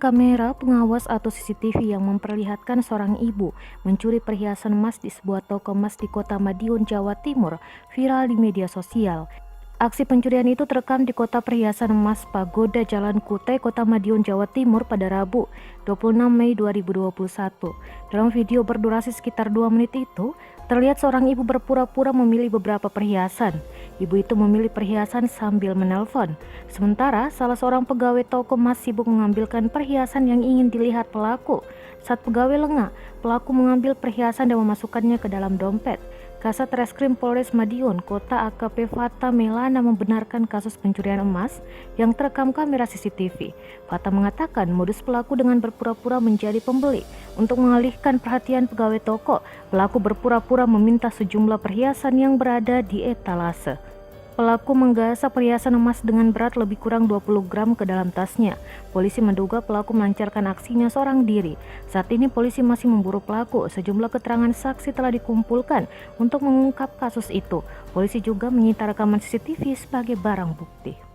Kamera pengawas atau CCTV yang memperlihatkan seorang ibu mencuri perhiasan emas di sebuah toko emas di Kota Madiun, Jawa Timur, viral di media sosial. Aksi pencurian itu terekam di Kota Perhiasan Emas Pagoda Jalan Kutai, Kota Madiun, Jawa Timur pada Rabu, 26 Mei 2021. Dalam video berdurasi sekitar 2 menit itu, terlihat seorang ibu berpura-pura memilih beberapa perhiasan. Ibu itu memilih perhiasan sambil menelpon. Sementara salah seorang pegawai toko emas sibuk mengambilkan perhiasan yang ingin dilihat pelaku. Saat pegawai lengah, pelaku mengambil perhiasan dan memasukkannya ke dalam dompet. Kasat Reskrim Polres Madiun, Kota AKP Fata Melana membenarkan kasus pencurian emas yang terekam kamera CCTV. Fata mengatakan modus pelaku dengan berpura-pura menjadi pembeli. Untuk mengalihkan perhatian pegawai toko, pelaku berpura-pura meminta sejumlah perhiasan yang berada di etalase. Pelaku menggasak perhiasan emas dengan berat lebih kurang 20 gram ke dalam tasnya. Polisi menduga pelaku melancarkan aksinya seorang diri. Saat ini polisi masih memburu pelaku. Sejumlah keterangan saksi telah dikumpulkan untuk mengungkap kasus itu. Polisi juga menyita rekaman CCTV sebagai barang bukti.